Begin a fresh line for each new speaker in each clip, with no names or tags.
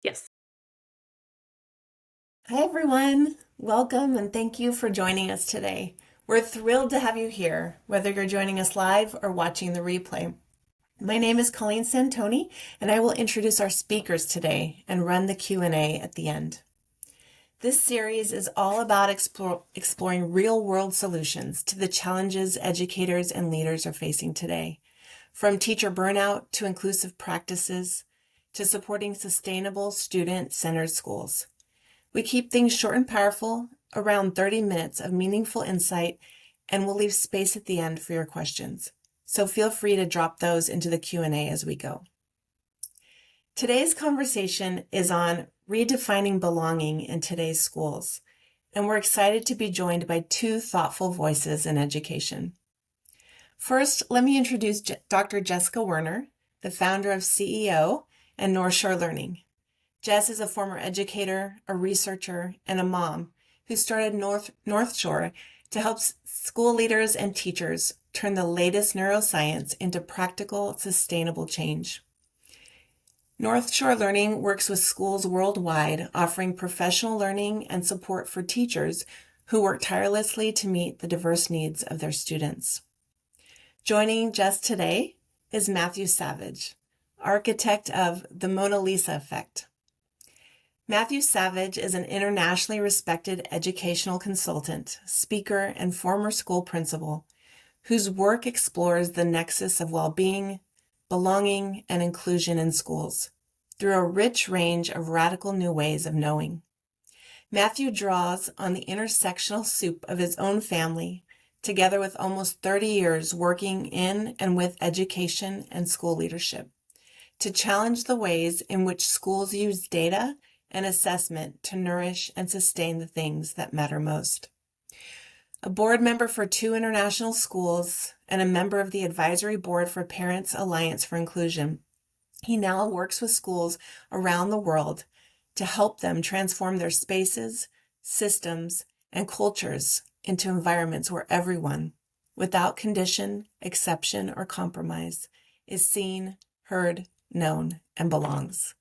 Yes.
Hi, everyone. Welcome and thank you for joining us today. We're thrilled to have you here, whether you're joining us live or watching the replay. My name is Colleen Santoni, and I will introduce our speakers today and run the Q&A at the end. This series is all about exploring real-world solutions to the challenges educators and leaders are facing today, from teacher burnout to inclusive practices to supporting sustainable student-centered schools. We keep things short and powerful, around 30 minutes of meaningful insight, and we'll leave space at the end for your questions. So feel free to drop those into the Q&A as we go. Today's conversation is on redefining belonging in today's schools, and we're excited to be joined by two thoughtful voices in education. First, let me introduce Dr. Jessica Werner, the founder of CEO and North Shore Learning. Jess is a former educator, a researcher, and a mom who started North Shore to help school leaders and teachers turn the latest neuroscience into practical, sustainable change. North Shore Learning works with schools worldwide, offering professional learning and support for teachers who work tirelessly to meet the diverse needs of their students. Joining Jess today is Matthew Savage, architect of the Mona Lisa Effect. Matthew Savage is an internationally respected educational consultant, speaker, and former school principal whose work explores the nexus of well-being, belonging, and inclusion in schools through a rich range of radical new ways of knowing. Matthew draws on the intersectional soup of his own family, together with almost 30 years working in and with education and school leadership, to challenge the ways in which schools use data and assessment to nourish and sustain the things that matter most. A board member for 2 international schools and a member of the advisory board for Parents Alliance for Inclusion, he now works with schools around the world to help them transform their spaces, systems, and cultures into environments where everyone, without condition, exception, or compromise, is seen, heard, known, and belongs.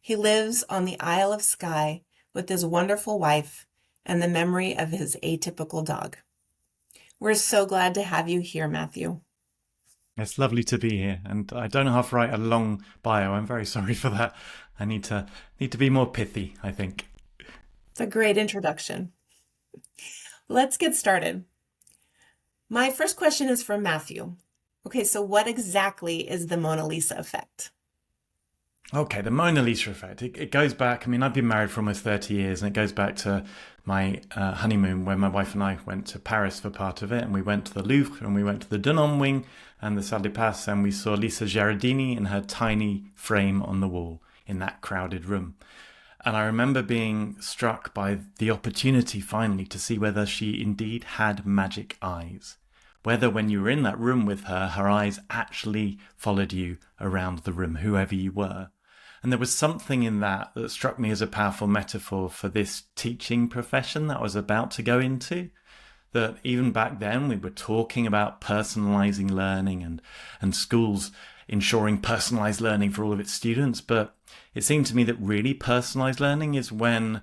He lives on the Isle of Skye with his wonderful wife and the memory of his atypical dog. We're so glad to have you here, Matthew.
It's lovely to be here, and I don't know how to write a long bio. I'm very sorry for that. I need to be more pithy, I think.
It's a great introduction. Let's get started. My first question is for Matthew. Okay, so what exactly is the Mona Lisa effect?
Okay, the Mona Lisa effect. It goes back, I mean, I've been married for almost 30 years, and it goes back to my honeymoon when my wife and I went to Paris for part of it, and we went to the Louvre, and we went to the Dunham Wing and the Salle des Passes, and we saw Lisa Gherardini in her tiny frame on the wall in that crowded room. And I remember being struck by the opportunity finally to see whether she indeed had magic eyes. Whether when you were in that room with her, her eyes actually followed you around the room, whoever you were. And there was something in that that struck me as a powerful metaphor for this teaching profession that I was about to go into. That even back then we were talking about personalizing learning and schools ensuring personalized learning for all of its students. But it seemed to me that really personalized learning is when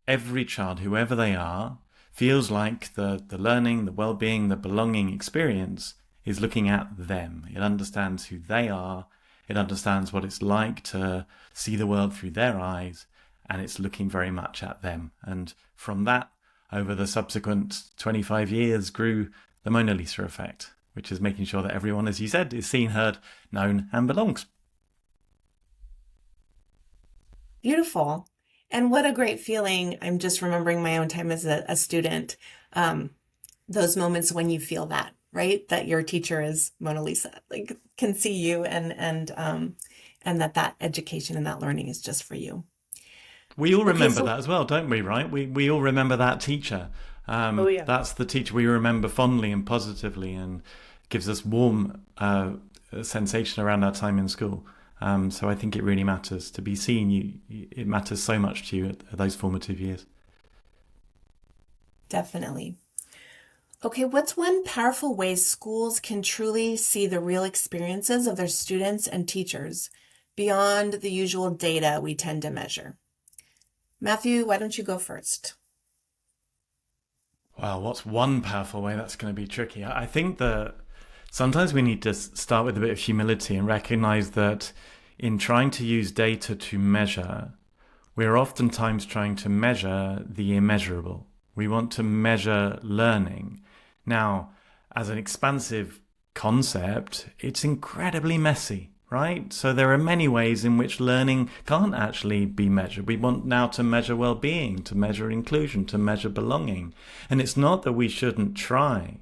every child, whoever they are, feels like the learning, the well-being, the belonging experience is looking at them. It understands who they are. It understands what it's like to see the world through their eyes, and it's looking very much at them. And from that, over the subsequent 25 years, grew the Mona Lisa effect, which is making sure that everyone, as you said, is seen, heard, known, and belongs.
Beautiful. And what a great feeling. I'm just remembering my own time as a student, those moments when you feel that, right? That your teacher is Mona Lisa, like can see you and that education and that learning is just for you.
We all
Okay,
remember
so
that as well, don't we, right? We all remember that teacher.
Oh, yeah.
That's the teacher we remember fondly and positively, and gives us warm sensation around our time in school. So I think it really matters to be seen. It matters so much to you at those formative years.
definitely. Okay, what's one powerful way schools can truly see the real experiences of their students and teachers beyond the usual data we tend to measure. Matthew, why don't you go first?
Well, what's one powerful way that's going to be tricky? I think that sometimes we need to start with a bit of humility and recognize that in trying to use data to measure, we're oftentimes trying to measure the immeasurable. We want to measure learning. Now, as an expansive concept, it's incredibly messy, right? So there are many ways in which learning can't actually be measured. We want now to measure well-being, to measure inclusion, to measure belonging. And it's not that we shouldn't try.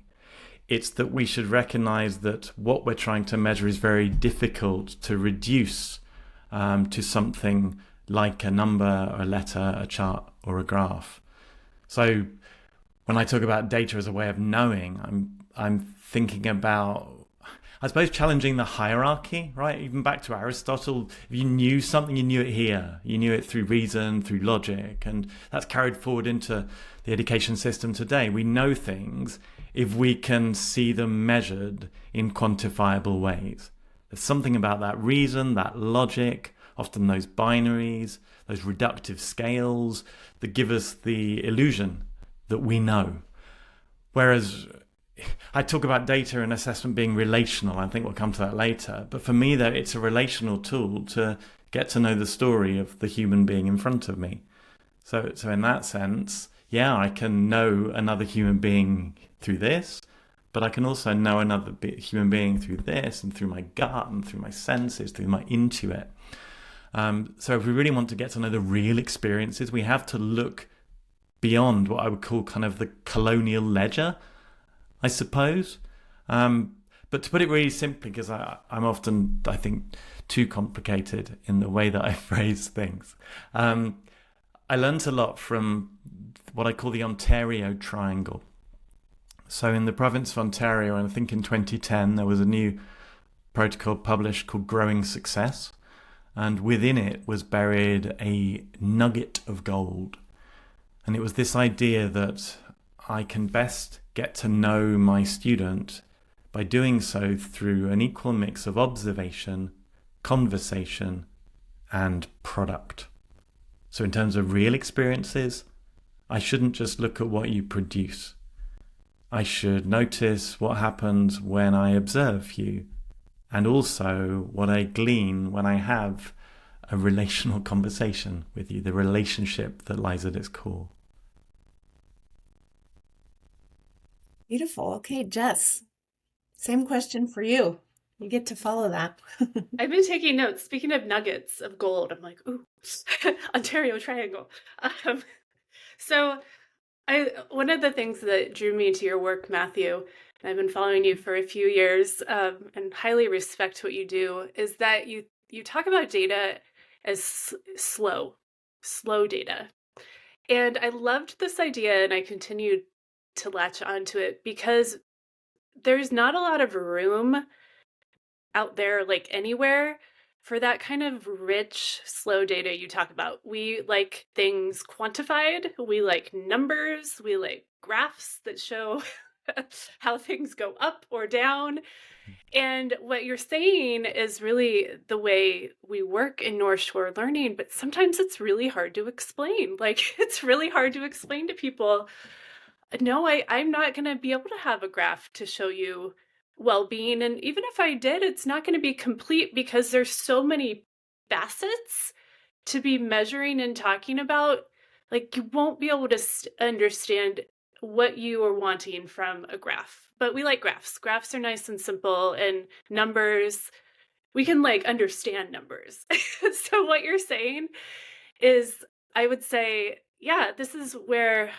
It's that we should recognize that what we're trying to measure is very difficult to reduce to something like a number, a letter, a chart, or a graph. So when I talk about data as a way of knowing, I'm thinking about, I suppose, challenging the hierarchy, right? Even back to Aristotle, if you knew something, you knew it here. You knew it through reason, through logic, and that's carried forward into the education system today. We know things if we can see them measured in quantifiable ways. There's something about that reason, that logic, often those binaries, those reductive scales that give us the illusion that we know. Whereas I talk about data and assessment being relational. I think we'll come to that later. But for me, though, it's a relational tool to get to know the story of the human being in front of me. So in that sense, yeah, I can know another human being through this, but I can also know another human being through this and through my gut and through my senses, through my intuit. So if we really want to get to know the real experiences, we have to look beyond what I would call kind of the colonial ledger, I suppose. But to put it really simply, because I'm often, I think, too complicated in the way that I phrase things, I learned a lot from what I call the Ontario Triangle. So in the province of Ontario, and I think in 2010, there was a new protocol published called Growing Success. And within it was buried a nugget of gold. And it was this idea that I can best get to know my student by doing so through an equal mix of observation, conversation, and product. So in terms of real experiences, I shouldn't just look at what you produce. I should notice what happens when I observe you, and also what I glean when I have a relational conversation with you, the relationship that lies at its core.
Beautiful. Okay, Jess, same question for you. You get to follow that.
I've been taking notes. Speaking of nuggets of gold, I'm like, ooh, Ontario Triangle. So one of the things that drew me to your work, Matthew, and I've been following you for a few years, and highly respect what you do, is that you talk about data as slow data. And I loved this idea, and I continued to latch onto it because there's not a lot of room out there, like anywhere, for that kind of rich, slow data you talk about. We like things quantified, we like numbers, we like graphs that show how things go up or down. And what you're saying is really the way we work in North Shore Learning, but sometimes it's really hard to explain. Like, it's really hard to explain to people, no, I'm not going to be able to have a graph to show you well-being. And even if I did, it's not going to be complete because there's so many facets to be measuring and talking about. Like, you won't be able to understand what you are wanting from a graph. But we like graphs. Graphs are nice and simple, and numbers, we can like understand numbers. So what you're saying is, I would say, yeah, this is where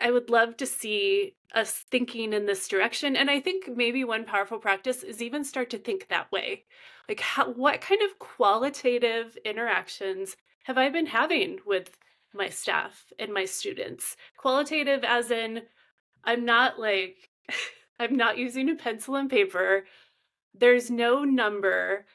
I would love to see us thinking in this direction. And I think maybe one powerful practice is even start to think that way. Like, what kind of qualitative interactions have I been having with my staff and my students? Qualitative as in, I'm not like, I'm not using a pencil and paper. There's no number.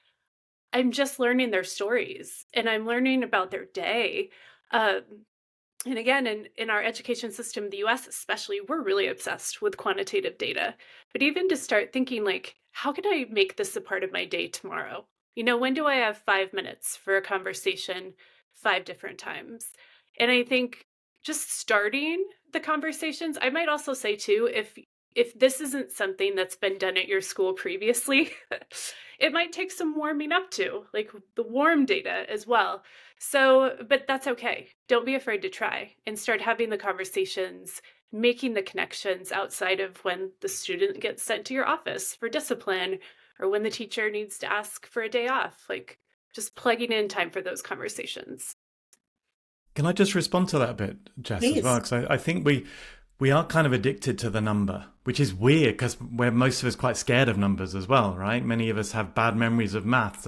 I'm just learning their stories and I'm learning about their day. And again, in our education system, the US especially, we're really obsessed with quantitative data. But even to start thinking like, how can I make this a part of my day tomorrow? When do I have 5 minutes for a conversation 5 different times? And I think just starting the conversations, I might also say too, if this isn't something that's been done at your school previously, it might take some warming up to, like the warm data as well. So, but that's okay. Don't be afraid to try and start having the conversations, making the connections outside of when the student gets sent to your office for discipline or when the teacher needs to ask for a day off, like just plugging in time for those conversations.
Can I just respond to that a bit, Jess, as well?
Please.
Because I think we are kind of addicted to the number, which is weird because we're most of us quite scared of numbers as well, right? Many of us have bad memories of maths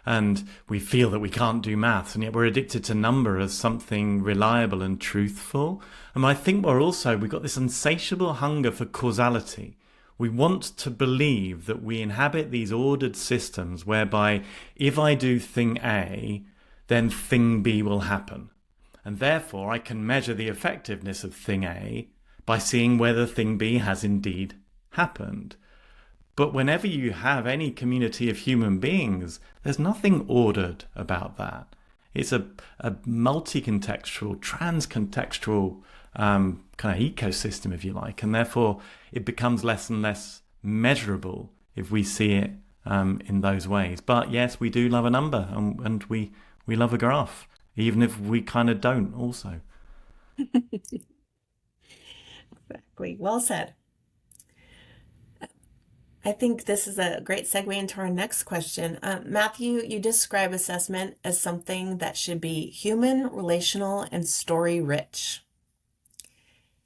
and we feel that we can't do maths, and yet we're addicted to number as something reliable and truthful. And I think we've got this insatiable hunger for causality. We want to believe that we inhabit these ordered systems whereby if I do thing A, then thing B will happen. And therefore I can measure the effectiveness of thing A by seeing whether thing B has indeed happened. But whenever you have any community of human beings, there's nothing ordered about that. It's a multi-contextual, trans-contextual kind of ecosystem, if you like, and therefore it becomes less and less measurable if we see it in those ways. But yes, we do love a number, and we love a graph, even if we kind of don't also.
Exactly. Well said. I think this is a great segue into our next question. Matthew, you describe assessment as something that should be human, relational, and story rich.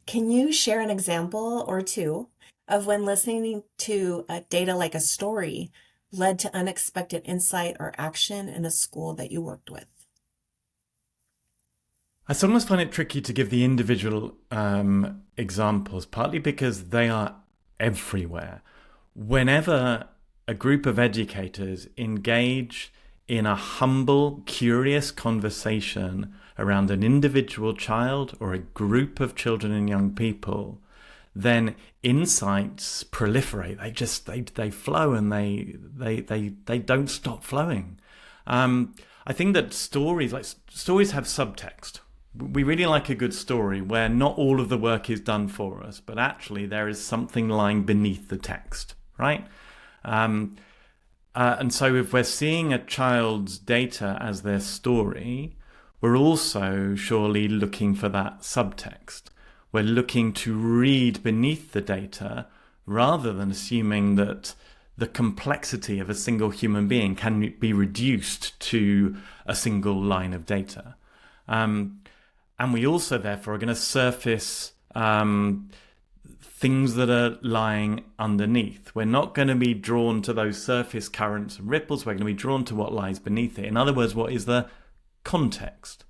Can you share an example or two of when listening to data like a story led to unexpected insight or action in a school that you worked with?
I sometimes find it tricky to give the individual examples, partly because they are everywhere. Whenever a group of educators engage in a humble, curious conversation around an individual child or a group of children and young people, then insights proliferate. They flow, and they don't stop flowing. I think that stories have subtext. We really like a good story where not all of the work is done for us, but actually there is something lying beneath the text, right? And so if we're seeing a child's data as their story, we're also surely looking for that subtext. We're looking to read beneath the data rather than assuming that the complexity of a single human being can be reduced to a single line of data. And we also, therefore, are going to surface things that are lying underneath. We're not going to be drawn to those surface currents and ripples. We're going to be drawn to what lies beneath it. In other words, what is the context?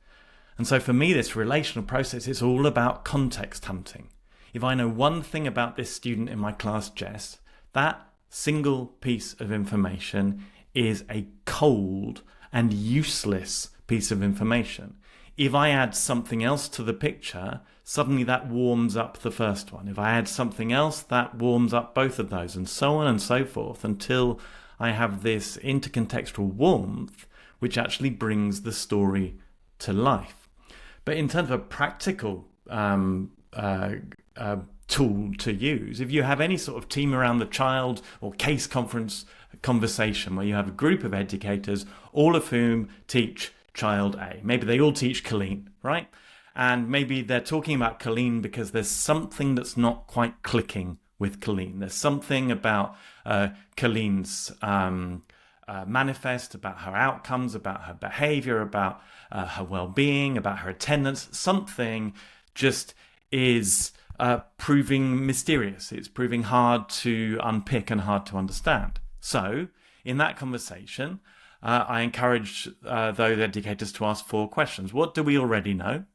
And so for me, this relational process is all about context hunting. If I know one thing about this student in my class, Jess, that single piece of information is a cold and useless piece of information. If I add something else to the picture, suddenly that warms up the first one. If I add something else, that warms up both of those, and so on and so forth, until I have this intercontextual warmth, which actually brings the story to life. But in terms of a practical tool to use, if you have any sort of team around the child or case conference conversation where you have a group of educators, all of whom teach child A. Maybe they all teach Colleen, right? And maybe they're talking about Colleen because there's something that's not quite clicking with Colleen. There's something about Colleen's manifest, about her outcomes, about her behavior, about her well-being, about her attendance. Something just is proving mysterious. It's proving hard to unpick and hard to understand. So in that conversation, I encourage those educators to ask 4 questions. What do we already know?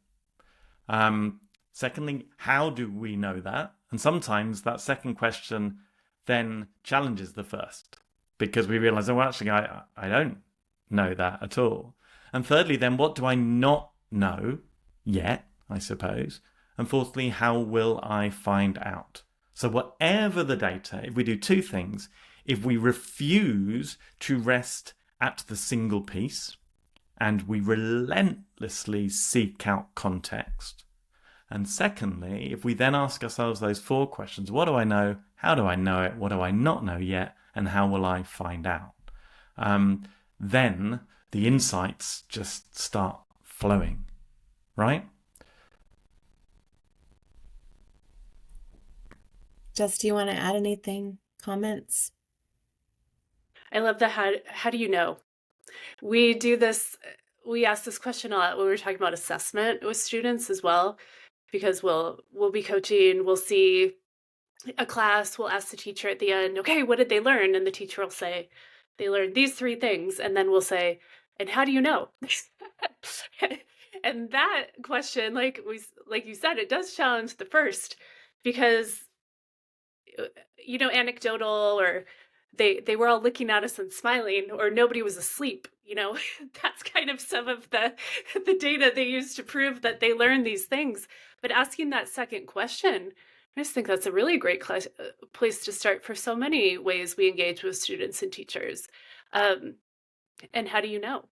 Secondly, how do we know that? And sometimes that second question then challenges the first, because we realize, oh, actually, I don't know that at all. And thirdly, then what do I not know yet, I suppose? And fourthly, how will I find out? So whatever the data, if we do 2 things, if we refuse to rest at the single piece, and we relentlessly seek out context. And secondly, if we then ask ourselves those 4 questions, what do I know? How do I know it? What do I not know yet? And how will I find out? Then the insights just start flowing, right?
Jess, do you want to add anything? Comments?
I love the how do you know? We ask this question a lot when we're talking about assessment with students as well, because we'll be coaching, we'll see a class, we'll ask the teacher at the end, okay, what did they learn? And the teacher will say, they learned these 3 things. And then we'll say, and how do you know? And that question, like you said, it does challenge the first, because anecdotal, or they were all looking at us and smiling, or nobody was asleep. That's kind of some of the data they use to prove that they learned these things. But asking that second question, I just think that's a really great place to start for so many ways we engage with students and teachers. And how do you know?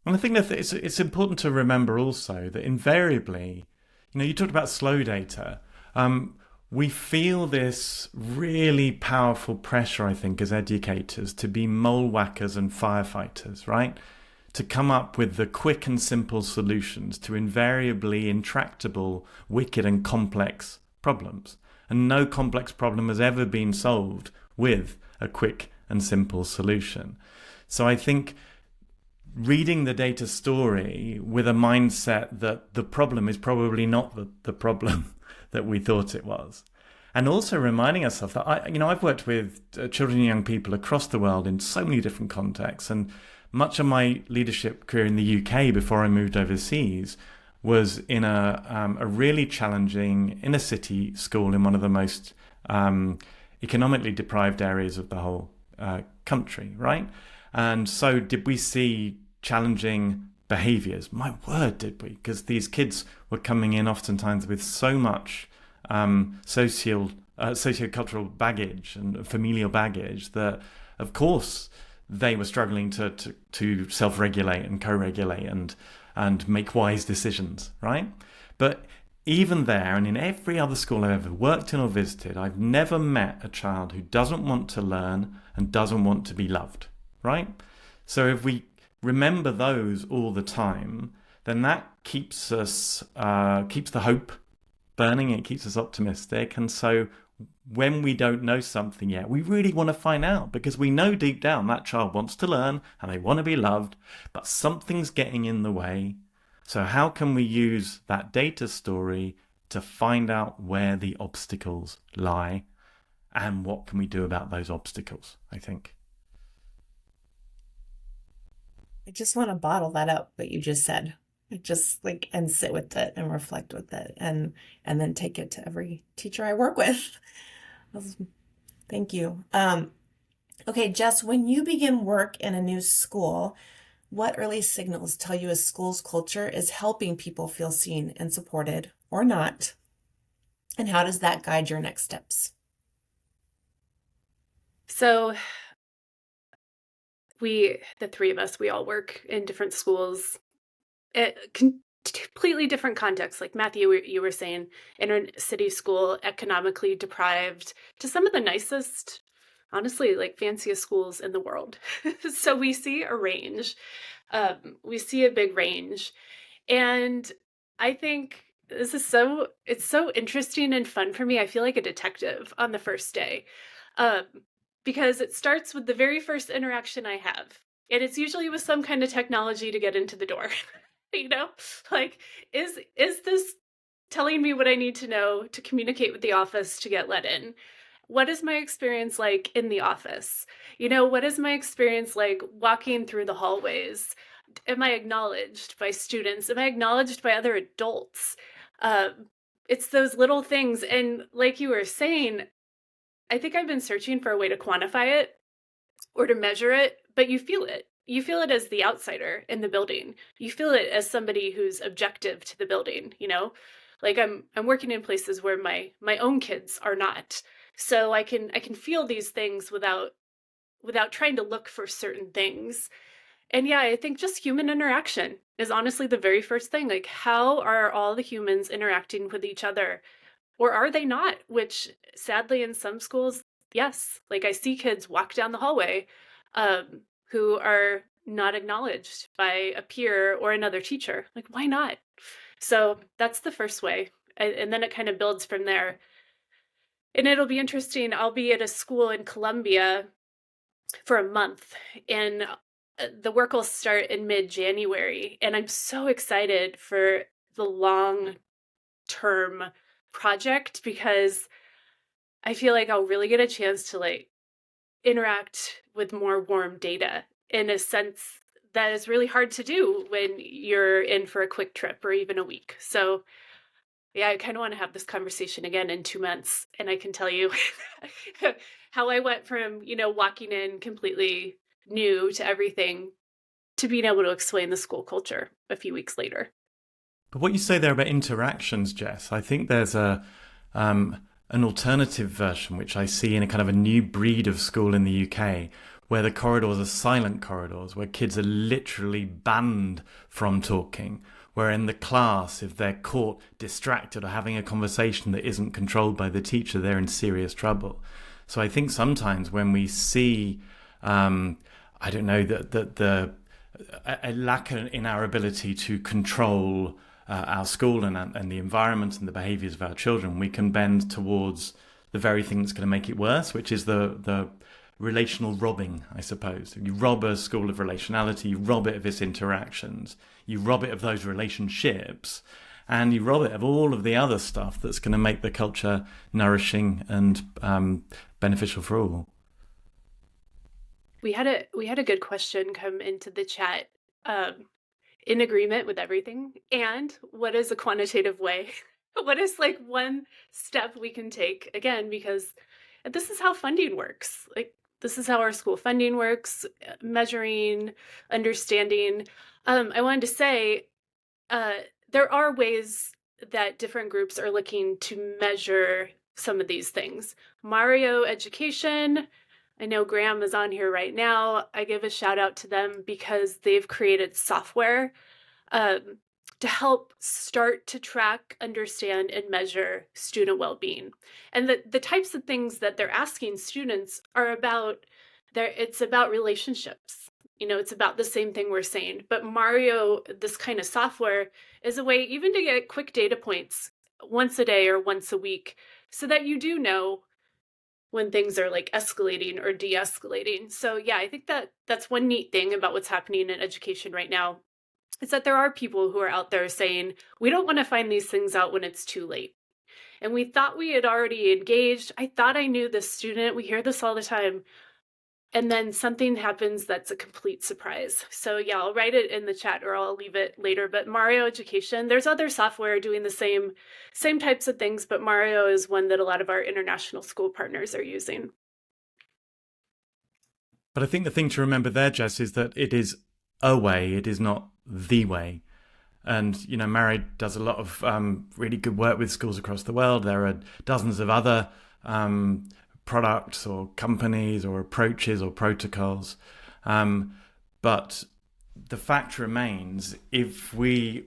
And I think that it's important to remember also that invariably, you talked about slow data. We feel this really powerful pressure, I think, as educators to be mole whackers and firefighters, right? To come up with the quick and simple solutions to invariably intractable, wicked and complex problems. And no complex problem has ever been solved with a quick and simple solution. So I think reading the data story with a mindset that the problem is probably not the problem that we thought it was. And also reminding ourselves that I've worked with children and young people across the world in so many different contexts, and much of my leadership career in the UK before I moved overseas was in a really challenging inner city school in one of the most economically deprived areas of the whole country, right? And so did we see challenging behaviors? My word, did we? Because these kids were coming in oftentimes with so much sociocultural baggage and familial baggage that, of course, they were struggling to self-regulate and co-regulate and make wise decisions, right? But even there, and in every other school I've ever worked in or visited, I've never met a child who doesn't want to learn and doesn't want to be loved, right? So if we remember those all the time, then that keeps the hope burning, it keeps us optimistic. And so when we don't know something yet, we really want to find out, because we know deep down that child wants to learn and they want to be loved, but something's getting in the way. So how can we use that data story to find out where the obstacles lie, and what can we do about those obstacles, I think.
I just want to bottle that up, what you just said. Just and sit with it and reflect with it, and then take it to every teacher I work with. Thank you. Okay, Jess, when you begin work in a new school, what early signals tell you a school's culture is helping people feel seen and supported, or not? And how does that guide your next steps?
So the 3 of us, we all work in different schools, completely different contexts. Like Matthew, you were saying, inner city school, economically deprived, to some of the nicest, honestly, like fanciest schools in the world. So we see a range. We see a big range. And I think it's so interesting and fun for me. I feel like a detective on the first day, because it starts with the very first interaction I have. And it's usually with some kind of technology to get into the door. Like, is this telling me what I need to know to communicate with the office to get let in? What is my experience like in the office? What is my experience like walking through the hallways? Am I acknowledged by students? Am I acknowledged by other adults? It's those little things. And like you were saying, I think I've been searching for a way to quantify it or to measure it, but you feel it. You feel it as the outsider in the building. You feel it as somebody who's objective to the building, Like I'm working in places where my own kids are not. So I can feel these things without without trying to look for certain things. And yeah, I think just human interaction is honestly the very first thing. Like, how are all the humans interacting with each other? Or are they not? Which sadly, in some schools, yes. Like, I see kids walk down the hallway who are not acknowledged by a peer or another teacher. Like, why not? So that's the first way. And then it kind of builds from there. And it'll be interesting. I'll be at a school in Columbia for a month, and the work will start in mid-January. And I'm so excited for the long-term project because I feel like I'll really get a chance to like interact with more warm data in a sense that is really hard to do when you're in for a quick trip or even a week. So yeah, I kind of want to have this conversation again in 2 months, and I can tell you how I went from, walking in completely new to everything to being able to explain the school culture a few weeks later.
But what you say there about interactions, Jess, I think there's an alternative version which I see in a kind of a new breed of school in the UK, where the corridors are silent corridors, where kids are literally banned from talking, where in the class, if they're caught distracted or having a conversation that isn't controlled by the teacher, they're in serious trouble. So I think sometimes when we see, I don't know, a lack in our ability to control our school and the environment and the behaviours of our children, we can bend towards the very thing that's going to make it worse, which is the relational robbing, I suppose. You rob a school of relationality, you rob it of its interactions, you rob it of those relationships, and you rob it of all of the other stuff that's going to make the culture nourishing and beneficial for all.
We had a good question come into the chat. In agreement with everything, and what is a quantitative way? What is like one step we can take, again, because this is how funding works. Like, this is how our school funding works, measuring, understanding. I wanted to say there are ways that different groups are looking to measure some of these things. Mario Education, I know Graham is on here right now. I give a shout out to them because they've created software to help start to track, understand, and measure student well-being. And the types of things that they're asking students are it's about relationships. It's about the same thing we're saying. But Mario, this kind of software, is a way even to get quick data points once a day or once a week so that you do know when things are like escalating or de-escalating. So yeah, I think that's one neat thing about what's happening in education right now. Is that there are people who are out there saying, we don't want to find these things out when it's too late. And we thought we had already engaged. I thought I knew this student. We hear this all the time. And then something happens that's a complete surprise. So yeah, I'll write it in the chat or I'll leave it later. But Mario Education, there's other software doing the same types of things, but Mario is one that a lot of our international school partners are using.
But I think the thing to remember there, Jess, is that it is a way, it is not the way. And, Mary does a lot of really good work with schools across the world. There are dozens of other products or companies or approaches or protocols. But the fact remains, if I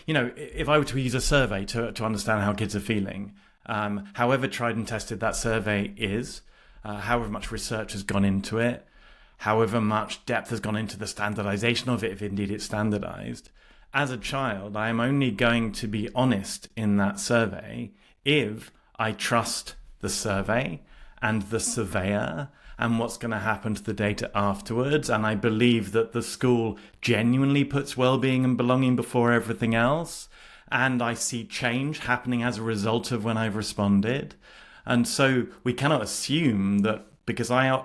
were to use a survey to understand how kids are feeling, however tried and tested that survey is, however much research has gone into it, however much depth has gone into the standardization of it, if indeed it's standardized, as a child, I am only going to be honest in that survey if I trust the survey and the surveyor and what's going to happen to the data afterwards. And I believe that the school genuinely puts well-being and belonging before everything else. And I see change happening as a result of when I've responded. And so we cannot assume that because I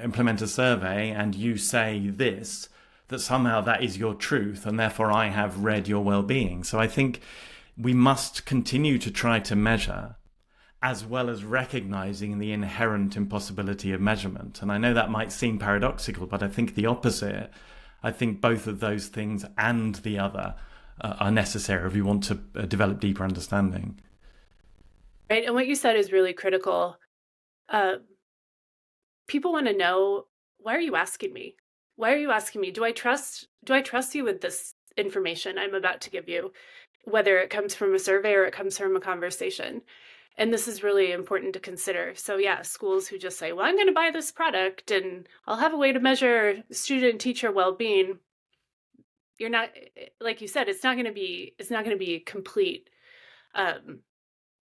implement a survey and you say this, that somehow that is your truth and therefore I have read your well-being. So I think we must continue to try to measure, as well as recognizing the inherent impossibility of measurement. And I know that might seem paradoxical, but I think the opposite. I think both of those things and the other are necessary if we want to develop deeper understanding.
Right. And what you said is really critical. people want to know, why are you asking me? Why are you asking me? Do I trust you with this information I'm about to give you, whether it comes from a survey or it comes from a conversation? And this is really important to consider. So yeah, schools who just say, well, I'm going to buy this product and I'll have a way to measure student teacher well-being. You're not, like you said, it's not going to be complete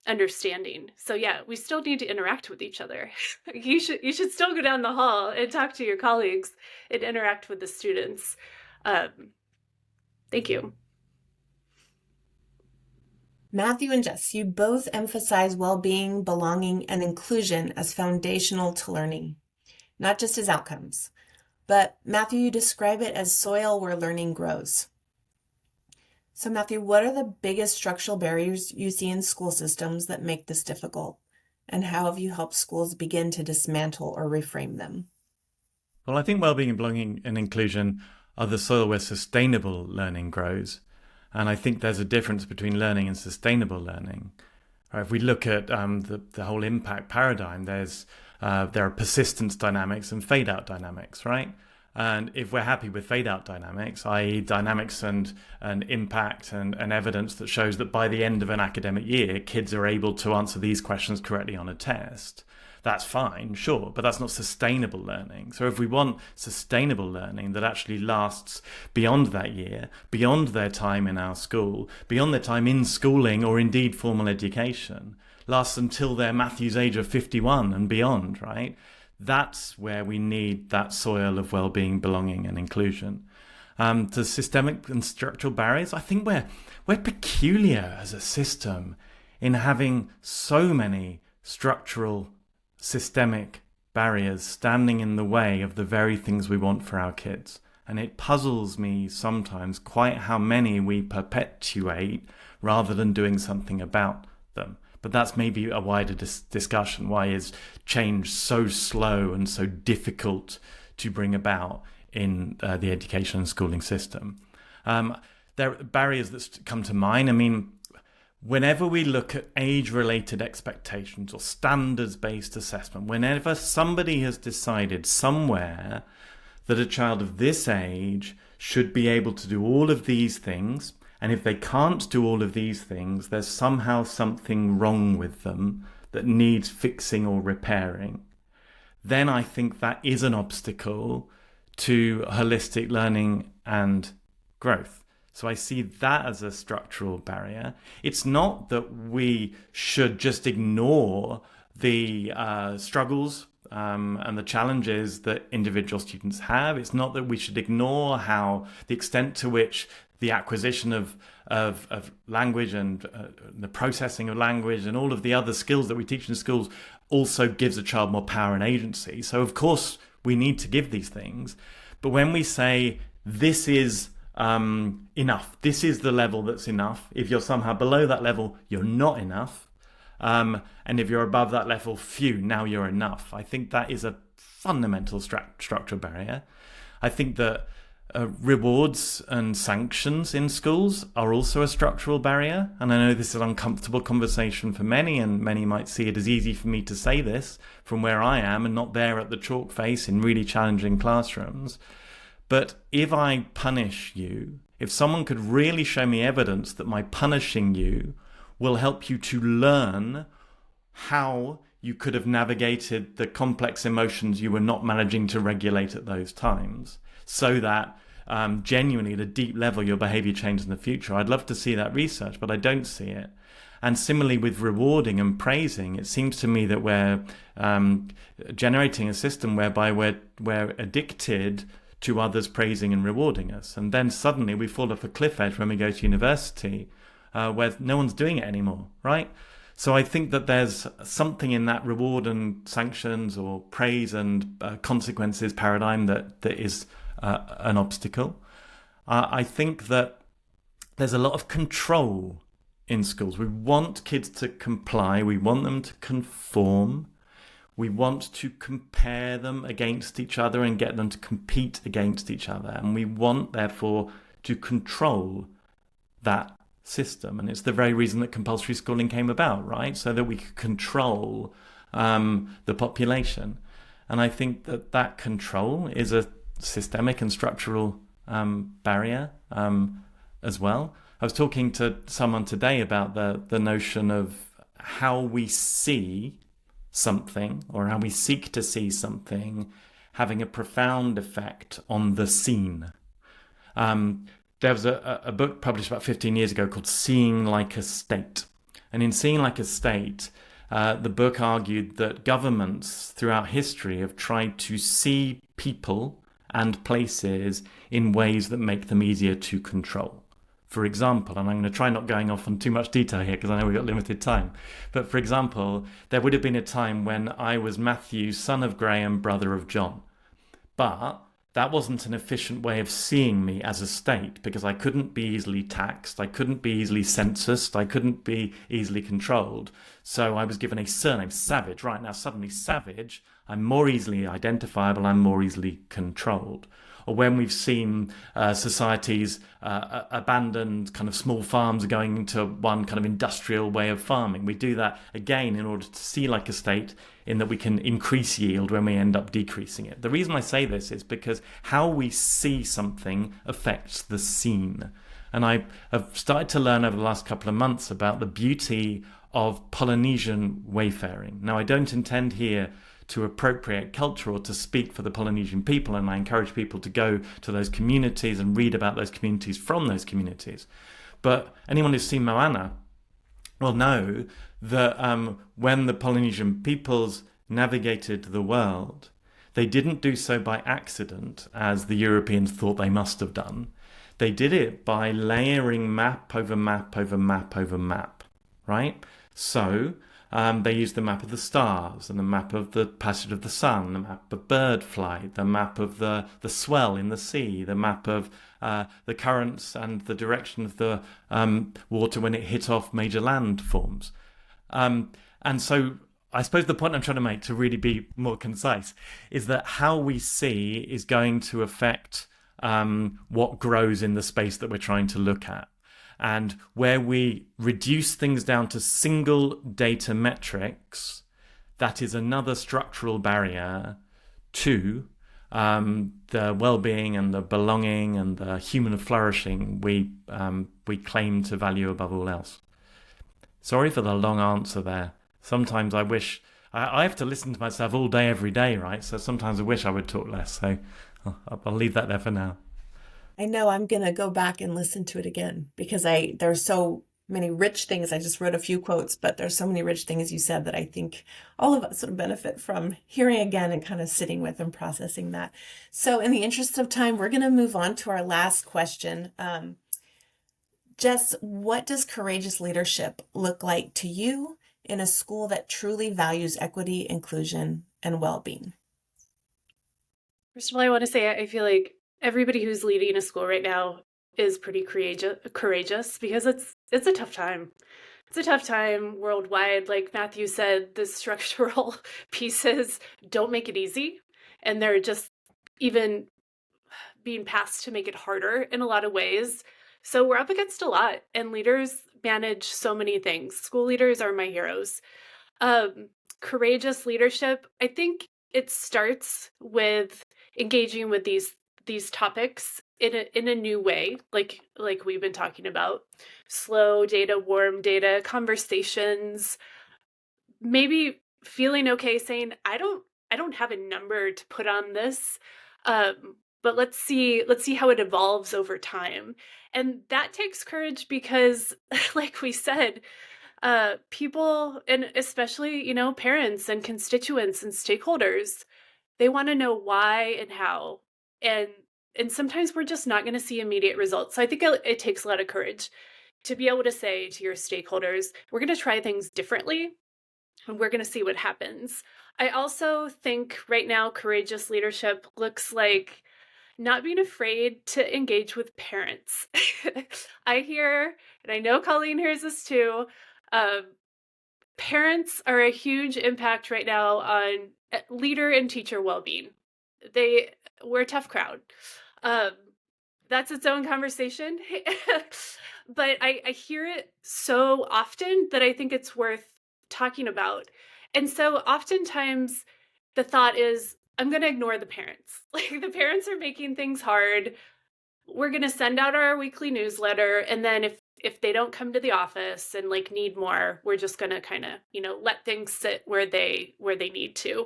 understanding. So yeah, we still need to interact with each other. You should still go down the hall and talk to your colleagues and interact with the students. Thank you.
Matthew and Jess, you both emphasize well-being, belonging, and inclusion as foundational to learning, not just as outcomes. But Matthew, you describe it as soil where learning grows. So Matthew, what are the biggest structural barriers you see in school systems that make this difficult? And how have you helped schools begin to dismantle or reframe them?
Well, I think well-being and belonging and inclusion are the soil where sustainable learning grows. And I think there's a difference between learning and sustainable learning. If we look at the whole impact paradigm, there are persistence dynamics and fade-out dynamics, right? And if we're happy with fade-out dynamics, i.e. dynamics and impact and evidence that shows that by the end of an academic year, kids are able to answer these questions correctly on a test, that's fine, sure, but that's not sustainable learning. So if we want sustainable learning that actually lasts beyond that year, beyond their time in our school, beyond their time in schooling or indeed formal education, lasts until they're Matthew's age of 51 and beyond, right? That's where we need that soil of well-being, belonging and inclusion. To systemic and structural barriers, I think we're peculiar as a system in having so many structural systemic barriers standing in the way of the very things we want for our kids. And it puzzles me sometimes quite how many we perpetuate rather than doing something about them. But that's maybe a wider discussion. Why is change so slow and so difficult to bring about in the education and schooling system? There are barriers that come to mind. I mean, whenever we look at age-related expectations or standards-based assessment, whenever somebody has decided somewhere that a child of this age should be able to do all of these things, and if they can't do all of these things, there's somehow something wrong with them that needs fixing or repairing, then I think that is an obstacle to holistic learning and growth. So I see that as a structural barrier. It's not that we should just ignore the struggles and the challenges that individual students have. It's not that we should ignore how the extent to which the acquisition of language and the processing of language and all of the other skills that we teach in schools also gives a child more power and agency. So of course we need to give these things. But when we say this is enough, this is the level that's enough. If you're somehow below that level, you're not enough. And if you're above that level, phew, now you're enough. I think that is a fundamental structural barrier. I think that rewards and sanctions in schools are also a structural barrier. And I know this is an uncomfortable conversation for many, and many might see it as easy for me to say this from where I am and not there at the chalk face in really challenging classrooms. But if I punish you, if someone could really show me evidence that my punishing you will help you to learn how you could have navigated the complex emotions you were not managing to regulate at those times, so that genuinely at a deep level your behavior changes in the future, I'd love to see that research, but I don't see it. And similarly with rewarding and praising, it seems to me that we're generating a system whereby we're addicted to others praising and rewarding us. And then suddenly we fall off a cliff edge when we go to university where no one's doing it anymore, right? So I think that there's something in that reward and sanctions or praise and consequences paradigm that is an obstacle. I think that there's a lot of control in schools. We want kids to comply. We want them to conform. We want to compare them against each other and get them to compete against each other. And we want, therefore, to control that system. And it's the very reason that compulsory schooling came about, right? So that we could control the population. And I think that control is a systemic and structural barrier as well. I was talking to someone today about the notion of how we see something, or how we seek to see something, having a profound effect on the seen. There was a book published about 15 years ago called Seeing Like a State. And in Seeing Like a State, the book argued that governments throughout history have tried to see people and places in ways that make them easier to control. For example, and I'm going to try not going off on too much detail here because I know we've got limited time, but for example, there would have been a time when I was Matthew, son of Graham, brother of John. But that wasn't an efficient way of seeing me as a state, because I couldn't be easily taxed, I couldn't be easily censused, I couldn't be easily controlled. So I was given a surname, Savage. Right now, suddenly Savage, I'm more easily identifiable, I'm more easily controlled. Or when we've seen societies abandoned kind of small farms going into one kind of industrial way of farming. We do that again in order to see like a state, in that we can increase yield when we end up decreasing it. The reason I say this is because how we see something affects the seen. And I have started to learn over the last couple of months about the beauty of Polynesian wayfaring. Now, I don't intend here to appropriate culture or to speak for the Polynesian people, and I encourage people to go to those communities and read about those communities from those communities. But anyone who's seen Moana will know that when the Polynesian peoples navigated the world, they didn't do so by accident, as the Europeans thought they must have done. They did it by layering map over map over map over map, right? So they used the map of the stars, and the map of the passage of the sun, the map of bird flight, the map of the swell in the sea, the map of the currents and the direction of the water when it hit off major landforms. And so I suppose the point I'm trying to make, to really be more concise, is that how we see is going to affect what grows in the space that we're trying to look at. And where we reduce things down to single data metrics, that is another structural barrier to the well-being and the belonging and the human flourishing we claim to value above all else. Sorry for the long answer there. Sometimes I wish I have to listen to myself all day, every day, right? So sometimes I wish I would talk less. So I'll leave that there for now.
I know I'm going to go back and listen to it again, because there's so many rich things. I just wrote a few quotes, but there's so many rich things you said that I think all of us would benefit from hearing again and kind of sitting with and processing that. So in the interest of time, we're going to move on to our last question. Jess, what does courageous leadership look like to you in a school that truly values equity, inclusion, and well-being?
First of all, I want to say I feel like everybody who's leading a school right now is pretty courageous, because it's a tough time. It's a tough time worldwide. Like Matthew said, the structural pieces don't make it easy, and they're just even being passed to make it harder in a lot of ways. So we're up against a lot, and leaders manage so many things. School leaders are my heroes. Courageous leadership, I think it starts with engaging with these topics in a new way, like we've been talking about. Slow data, warm data, conversations, maybe feeling okay saying, I don't have a number to put on this, but let's see how it evolves over time. And that takes courage, because like we said, people, and especially, parents and constituents and stakeholders, they want to know why and how. And sometimes we're just not going to see immediate results. So I think it takes a lot of courage to be able to say to your stakeholders, we're going to try things differently, and we're going to see what happens. I also think right now, courageous leadership looks like not being afraid to engage with parents. I hear, and I know Colleen hears this too, parents are a huge impact right now on leader and teacher well-being. We're a tough crowd. That's its own conversation. But I hear it so often that I think it's worth talking about. And so oftentimes the thought is, I'm going to ignore the parents. Like, the parents are making things hard. We're going to send out our weekly newsletter. And then if they don't come to the office and like need more, we're just going to kind of, let things sit where they need to.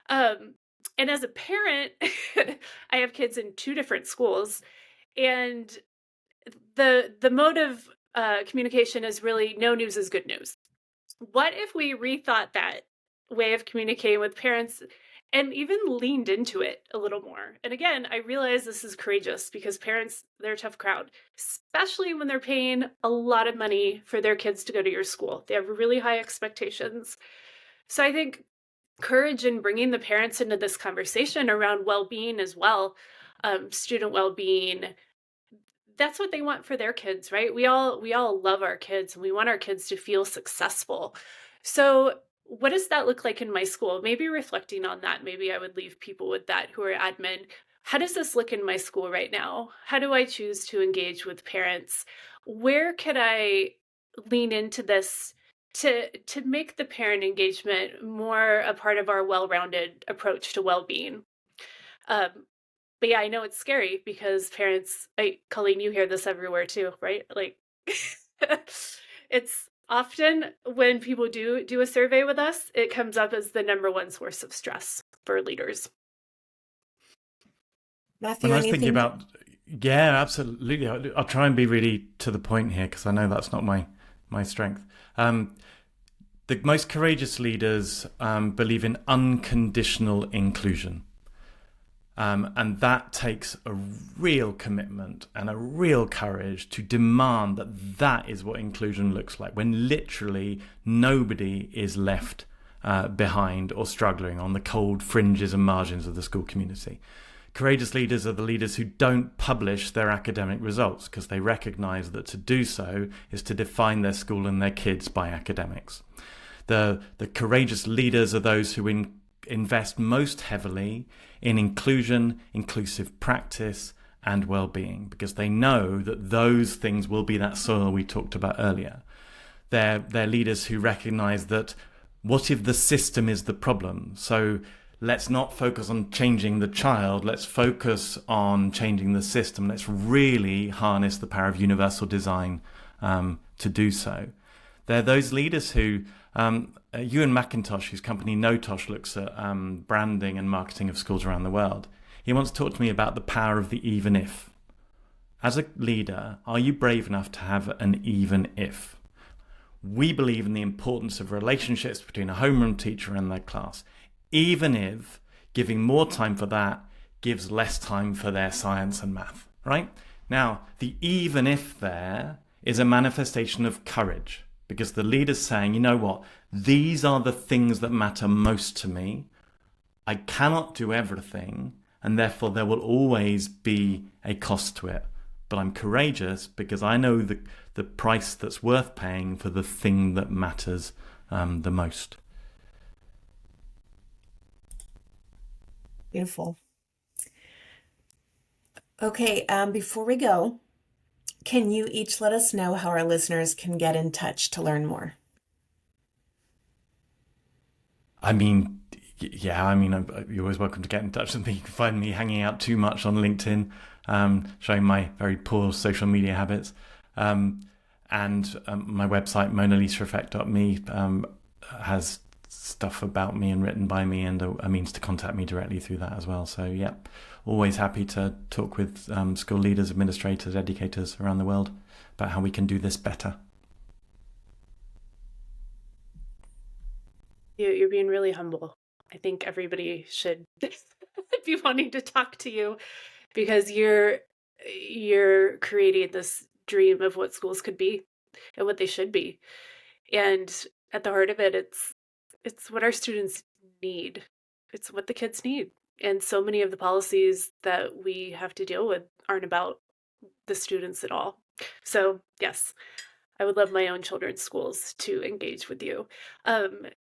And as a parent, I have kids in 2 different schools, and the mode of communication is really no news is good news. What if we rethought that way of communicating with parents and even leaned into it a little more? And again, I realize this is courageous because parents, they're a tough crowd, especially when they're paying a lot of money for their kids to go to your school. They have really high expectations. So I think courage in bringing the parents into this conversation around well-being as well, student well-being, that's what they want for their kids, right? We all love our kids and we want our kids to feel successful. So what does that look like in my school? Maybe reflecting on that, maybe I would leave people with that who are admin. How does this look in my school right now? How do I choose to engage with parents? Where could I lean into this to make the parent engagement more a part of our well-rounded approach to well-being? Um, but yeah, I know it's scary because parents, Colleen, you hear this everywhere too, right? Like, it's often when people do a survey with us, it comes up as the number one source of stress for leaders.
Matthew,
When I was thinking
anything?
about, yeah, absolutely. I'll try and be really to the point here because I know that's not my strength. The most courageous leaders believe in unconditional inclusion. And that takes a real commitment and a real courage to demand that that is what inclusion looks like, when literally nobody is left behind or struggling on the cold fringes and margins of the school community. Courageous leaders are the leaders who don't publish their academic results because they recognize that to do so is to define their school and their kids by academics. The courageous leaders are those who invest most heavily in inclusion, inclusive practice, and well-being, because they know that those things will be that soil we talked about earlier. They're leaders who recognize that what if the system is the problem? So let's not focus on changing the child, let's focus on changing the system. Let's really harness the power of universal design to do so. They're those leaders who, Ewan McIntosh, whose company NoTosh looks at branding and marketing of schools around the world, he once talked to me about the power of the even if. As a leader, are you brave enough to have an even if? We believe in the importance of relationships between a homeroom teacher and their class, even if giving more time for that gives less time for their science and math, right? Now, the even if there is a manifestation of courage, because the leader's saying, you know what, these are the things that matter most to me. I cannot do everything, and therefore there will always be a cost to it. But I'm courageous because I know the price that's worth paying for the thing that matters the most.
Beautiful. Okay, before we go, can you each let us know how our listeners can get in touch to learn more?
I mean, yeah, you're always welcome to get in touch with me. You can find me hanging out too much on LinkedIn, showing my very poor social media habits. And my website, monalisaeffect.me, has stuff about me and written by me, and a means to contact me directly through that as well. So, yeah, always happy to talk with school leaders, administrators, educators around the world about how we can do this better.
You're being really humble. I think everybody should be wanting to talk to you because you're creating this dream of what schools could be and what they should be. And at the heart of it, it's what our students need. It's what the kids need. And so many of the policies that we have to deal with aren't about the students at all. So, yes, I would love my own children's schools to engage with you.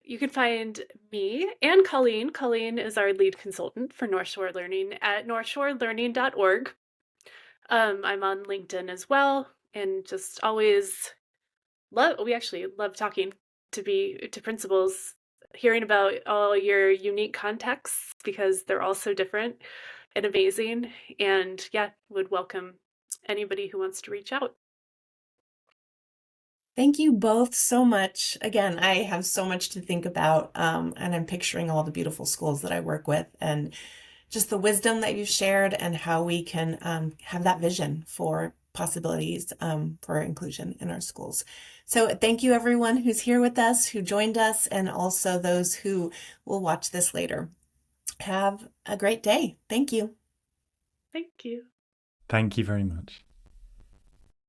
You can find me and Colleen. Colleen is our lead consultant for North Shore Learning at northshorelearning.org. I'm on LinkedIn as well, and just always we actually love talking to principals hearing about all your unique contexts because they're all so different and amazing. And yeah, would welcome anybody who wants to reach out.
Thank you both so much. Again, I have so much to think about, and I'm picturing all the beautiful schools that I work with and just the wisdom that you've shared and how we can have that vision for possibilities for inclusion in our schools. So thank you everyone who's here with us, who joined us, and also those who will watch this later. Have a great day. Thank you.
Thank you.
Thank you very much.